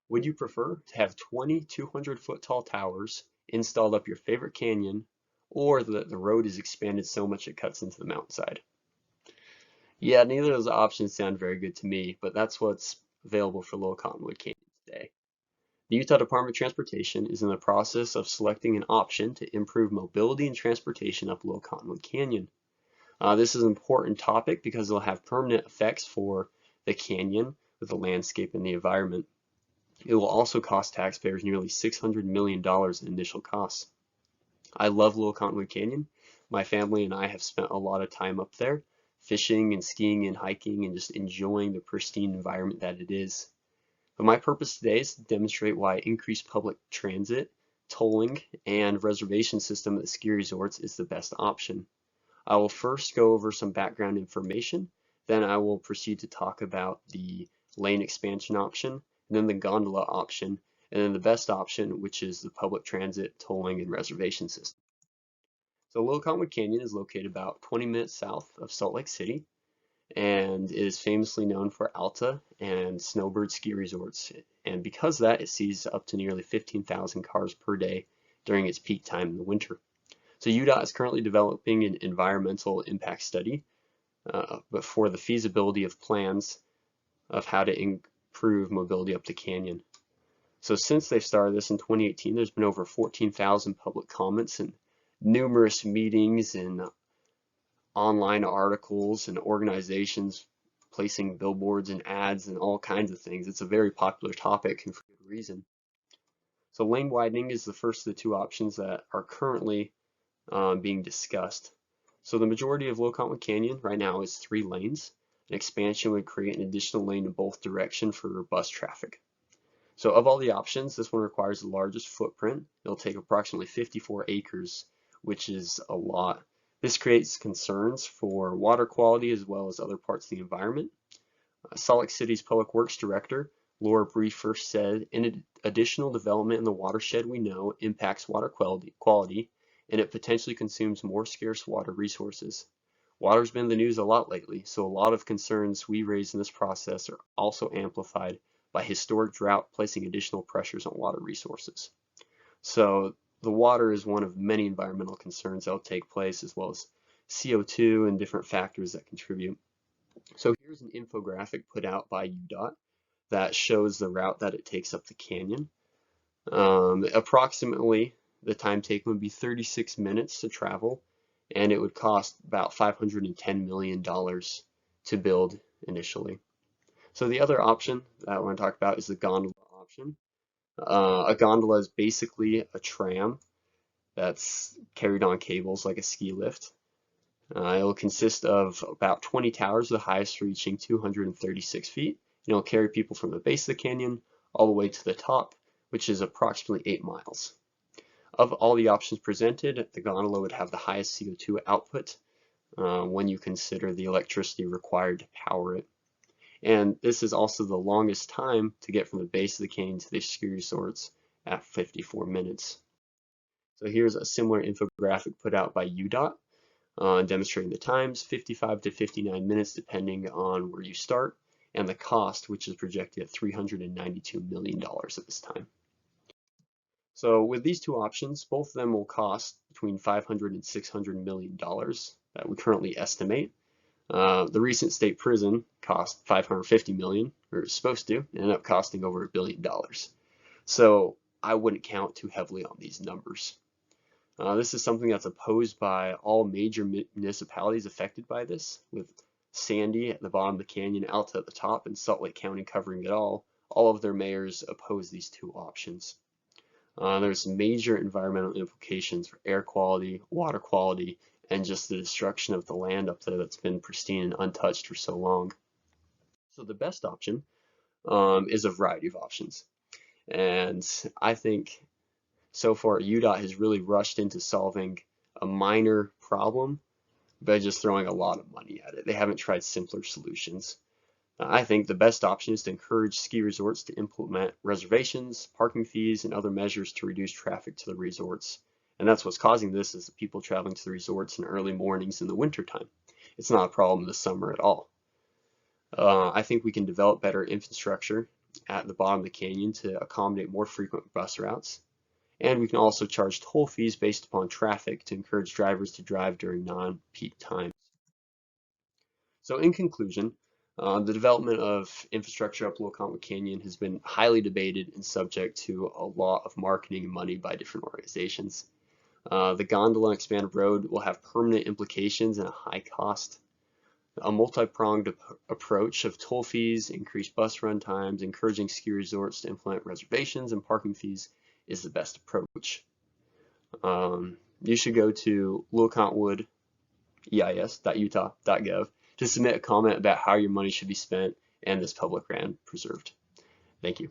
Would you prefer to have 20 200-foot tall towers installed up your favorite canyon, or that the road is expanded so much it cuts into the mountainside? Yeah, neither of those options sound very good to me, but that's what's available for Little Cottonwood Canyon today. The Utah Department of Transportation is in the process of selecting an option to improve mobility and transportation up Little Cottonwood Canyon. This is an important topic because it'll have permanent effects for the canyon with the landscape and the environment. It will also cost taxpayers nearly $600 million in initial costs. I love Little Cottonwood Canyon. My family and I have spent a lot of time up there, fishing and skiing and hiking and just enjoying the pristine environment that it is. But my purpose today is to demonstrate why increased public transit, tolling, and reservation system at the ski resorts is the best option. I will first go over some background information, then I will proceed to talk about the lane expansion option, and then the gondola option, and then the best option, which is the public transit, tolling, and reservation system. So Little Cottonwood Canyon is located about 20 minutes south of Salt Lake City and is famously known for Alta and Snowbird ski resorts. And because of that, it sees up to nearly 15,000 cars per day during its peak time in the winter. So UDOT is currently developing an environmental impact study, but for the feasibility of plans of how to improve mobility up the canyon. So since they started this in 2018, there's been over 14,000 public comments and numerous meetings and online articles and organizations placing billboards and ads and all kinds of things. It's a very popular topic and for good reason. So lane widening is the first of the two options that are currently being discussed. So the majority of Little Cottonwood Canyon right now is 3 lanes. An expansion would create an additional lane in both directions for bus traffic. So of all the options, this one requires the largest footprint. It'll take approximately 54 acres, which is a lot. This creates concerns for water quality as well as other parts of the environment. Salt Lake City's Public Works Director, Laura Bree, first said, additional development in the watershed we know impacts water quality and it potentially consumes more scarce water resources. Water's been in the news a lot lately, so a lot of concerns we raise in this process are also amplified by historic drought placing additional pressures on water resources. So the water is one of many environmental concerns that will take place, as well as CO2 and different factors that contribute. So here's an infographic put out by UDOT that shows the route that it takes up the canyon. Approximately the time taken would be 36 minutes to travel, and it would cost about $510 million to build initially. So the other option that I want to talk about is the gondola option. A gondola is basically a tram that's carried on cables like a ski lift. It will consist of about 20 towers, the highest reaching 236 feet. And it will carry people from the base of the canyon all the way to the top, which is approximately 8 miles. Of all the options presented, the gondola would have the highest CO2 output when you consider the electricity required to power it. And this is also the longest time to get from the base of the canyon to the ski resorts at 54 minutes. So here's a similar infographic put out by UDOT demonstrating the times, 55 to 59 minutes depending on where you start, and the cost, which is projected at $392 million at this time. So with these two options, both of them will cost between $500 and $600 million that we currently estimate. The recent state prison cost $550 million, or is supposed to, and ended up costing over $1 billion. So I wouldn't count too heavily on these numbers. This is something that's opposed by all major municipalities affected by this, with Sandy at the bottom of the canyon, Alta at the top, and Salt Lake County covering it all. All of their mayors oppose these two options. There's major environmental implications for air quality, water quality, and just the destruction of the land up there that's been pristine and untouched for so long. So the best option is a variety of options. And I think so far UDOT has really rushed into solving a minor problem by just throwing a lot of money at it. They haven't tried simpler solutions. I think the best option is to encourage ski resorts to implement reservations, parking fees, and other measures to reduce traffic to the resorts. And that's what's causing this is the people traveling to the resorts in early mornings in the wintertime. It's not a problem in the summer at all. I think we can develop better infrastructure at the bottom of the canyon to accommodate more frequent bus routes. And we can also charge toll fees based upon traffic to encourage drivers to drive during non-peak times. So in conclusion, the development of infrastructure up Little Cottonwood Canyon has been highly debated and subject to a lot of marketing and money by different organizations. The gondola and expanded road will have permanent implications and a high cost. A multi-pronged approach of toll fees, increased bus run times, encouraging ski resorts to implement reservations and parking fees is the best approach. You should go to littlecottonwoodeis.utah.gov to submit a comment about how your money should be spent and this public land preserved. Thank you.